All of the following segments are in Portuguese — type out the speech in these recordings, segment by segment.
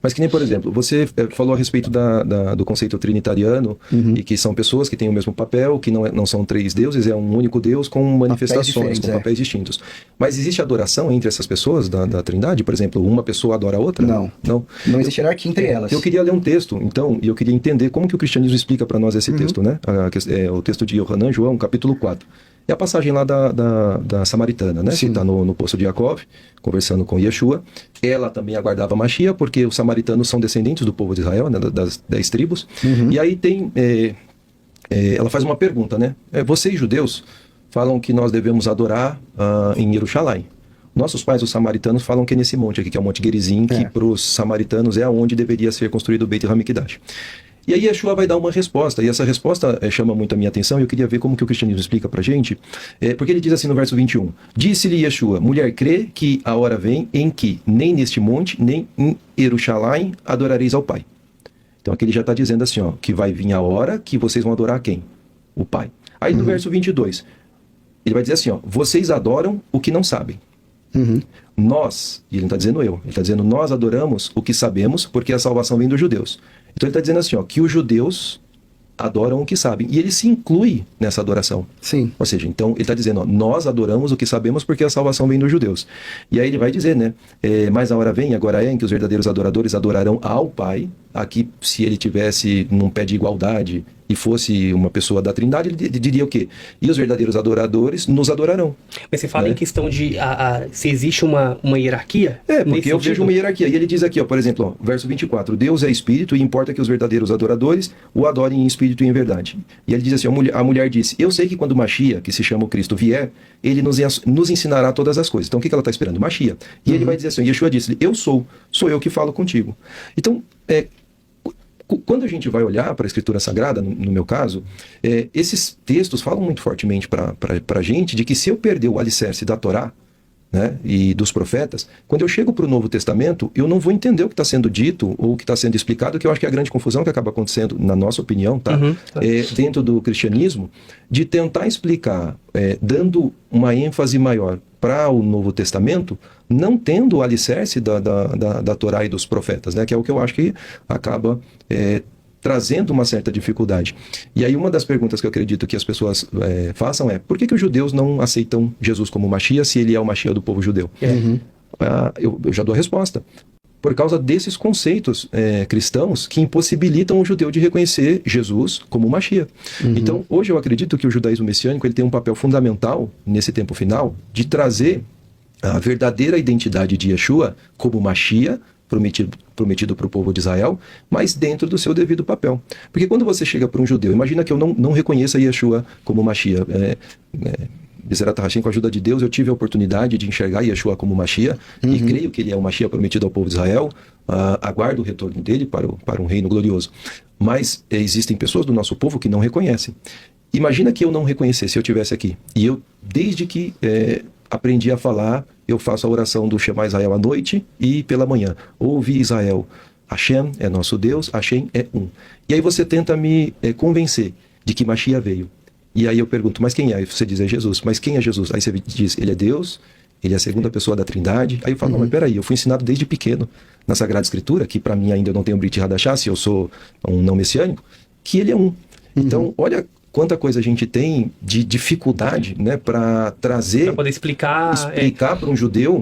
Mas que nem, por exemplo, você falou a respeito do conceito trinitariano, e que são pessoas que têm o mesmo papel, que não são três deuses, é um único Deus com manifestações, com papéis distintos. Mas existe adoração entre essas pessoas da Trindade? Por exemplo, uma pessoa adora a outra? Não. Não existe hierarquia entre elas. Eu queria ler um texto, então, e eu queria entender como que o cristianismo explica para nós esse texto, né? O texto de Yohanan, João, capítulo 4. É a passagem lá da samaritana, né? Sim. Que está no poço de Jacob, conversando com Yeshua. Ela também aguardava Mashiach, porque os samaritanos são descendentes do povo de Israel, né? Das 10 tribos. E aí ela faz uma pergunta, né? Vocês, judeus, falam que nós devemos adorar em Jerusalém. Nossos pais, os samaritanos, falam que é nesse monte aqui, que é o Monte Gerizim, que para os samaritanos é onde deveria ser construído o Beit HaMikdash. E aí Yeshua vai dar uma resposta, e essa resposta chama muito a minha atenção, e eu queria ver como que o cristianismo explica pra gente, porque ele diz assim no verso 21, disse-lhe Yeshua, mulher, crê que a hora vem em que nem neste monte, nem em Jerusalém adorareis ao Pai. Então aqui ele já está dizendo assim, que vai vir a hora que vocês vão adorar quem? O Pai. Aí no verso 22, ele vai dizer assim, vocês adoram o que não sabem. Nós, e ele não está dizendo eu, ele está dizendo nós adoramos o que sabemos, porque a salvação vem dos judeus. Então ele está dizendo assim, que os judeus adoram o que sabem. E ele se inclui nessa adoração. Sim. Ou seja, então ele está dizendo, nós adoramos o que sabemos porque a salvação vem dos judeus. E aí ele vai dizer, né? Mas a hora vem, agora é, em que os verdadeiros adoradores adorarão ao Pai. Aqui, se ele tivesse num pé de igualdade e fosse uma pessoa da Trindade, ele diria o quê? E os verdadeiros adoradores nos adorarão. Mas você fala em questão de se existe uma hierarquia? Porque eu vejo uma hierarquia. E ele diz aqui, por exemplo, verso 24, Deus é espírito e importa que os verdadeiros adoradores o adorem em espírito e em verdade. E ele diz assim, a mulher disse, eu sei que quando Mashiach, que se chama o Cristo, vier, ele nos ensinará todas as coisas. Então o que ela está esperando? Mashiach. E ele vai dizer assim, Yeshua disse, sou eu que falo contigo. Então, quando a gente vai olhar para a Escritura Sagrada, no meu caso, esses textos falam muito fortemente para a gente de que se eu perder o alicerce da Torá, né, e dos profetas, quando eu chego para o Novo Testamento, eu não vou entender o que está sendo dito ou o que está sendo explicado, que eu acho que é a grande confusão que acaba acontecendo, na nossa opinião, dentro do cristianismo, de tentar explicar, dando uma ênfase maior para o Novo Testamento, não tendo o alicerce da Torá e dos profetas, né, que é o que eu acho que acaba trazendo uma certa dificuldade. E aí uma das perguntas que eu acredito que as pessoas façam é, por que os judeus não aceitam Jesus como Mashiach se ele é o Mashiach do povo judeu? Eu já dou a resposta. Por causa desses conceitos cristãos que impossibilitam o judeu de reconhecer Jesus como Mashiach. Então, hoje eu acredito que o judaísmo messiânico ele tem um papel fundamental, nesse tempo final, de trazer a verdadeira identidade de Yeshua como Mashiach, prometido para o povo de Israel, mas dentro do seu devido papel. Porque quando você chega para um judeu, imagina que eu não reconheça Yeshua como Mashiach. Bezerat Hashem, com a ajuda de Deus, eu tive a oportunidade de enxergar Yeshua como Mashiach, e creio que ele é o Mashiach prometido ao povo de Israel, aguardo o retorno dele para um reino glorioso. Mas existem pessoas do nosso povo que não reconhecem. Imagina que eu não reconhecesse, se eu estivesse aqui, e eu, desde que aprendi a falar, eu faço a oração do Shema Israel à noite e pela manhã. Ouve Israel, Hashem é nosso Deus, Hashem é um. E aí você tenta me convencer de que Mashiach veio. E aí eu pergunto, mas quem é? Aí você diz, é Jesus. Mas quem é Jesus? Aí você diz, ele é Deus, ele é a segunda pessoa da Trindade. Aí eu falo, não, mas peraí, eu fui ensinado desde pequeno na Sagrada Escritura, que para mim ainda eu não tenho Brit Hadashah, se eu sou um não messiânico, que ele é um. Então, olha quanta coisa a gente tem de dificuldade, né, para trazer, para poder explicar para um judeu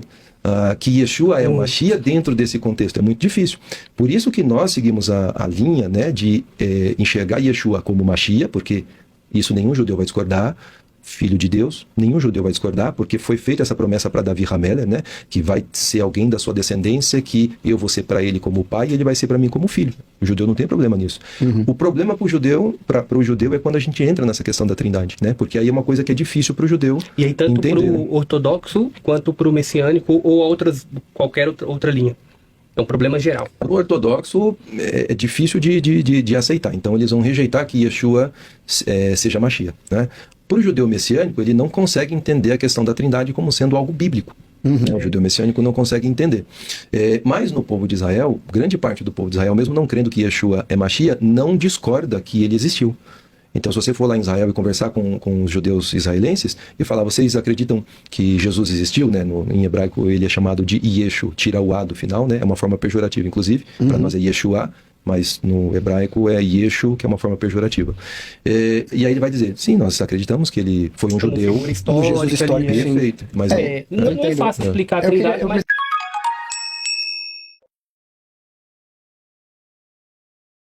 que Yeshua é o Mashiach dentro desse contexto. É muito difícil. Por isso que nós seguimos a linha, né, de enxergar Yeshua como Mashiach, porque isso nenhum judeu vai discordar, filho de Deus, nenhum judeu vai discordar, porque foi feita essa promessa para Davi Hamelech, né, que vai ser alguém da sua descendência, que eu vou ser para ele como pai e ele vai ser para mim como filho. O judeu não tem problema nisso. O problema para o judeu é quando a gente entra nessa questão da Trindade, né, porque aí é uma coisa que é difícil para o judeu entender. E aí tanto para o ortodoxo quanto para o messiânico ou qualquer outra linha. É um problema geral. O ortodoxo é difícil de aceitar, então eles vão rejeitar que Yeshua seja Mashiach, né? Para o judeu messiânico, ele não consegue entender a questão da Trindade como sendo algo bíblico. O judeu messiânico não consegue entender. Mas no povo de Israel, grande parte do povo de Israel, mesmo não crendo que Yeshua é Mashiach, não discorda que ele existiu. Então, se você for lá em Israel e conversar com os judeus israelenses e falar, vocês acreditam que Jesus existiu, né? Em hebraico ele é chamado de Yeshu, tira o A do final, né? É uma forma pejorativa, inclusive. Para nós é Yeshua, mas no hebraico é Yeshu, que é uma forma pejorativa. E aí ele vai dizer, sim, nós acreditamos que ele foi um Como judeu. figura histórica Jesus histórico, ali, sim. Perfeito. Mas não é entendo. fácil explicar a Eu queria- Trindade, eu mas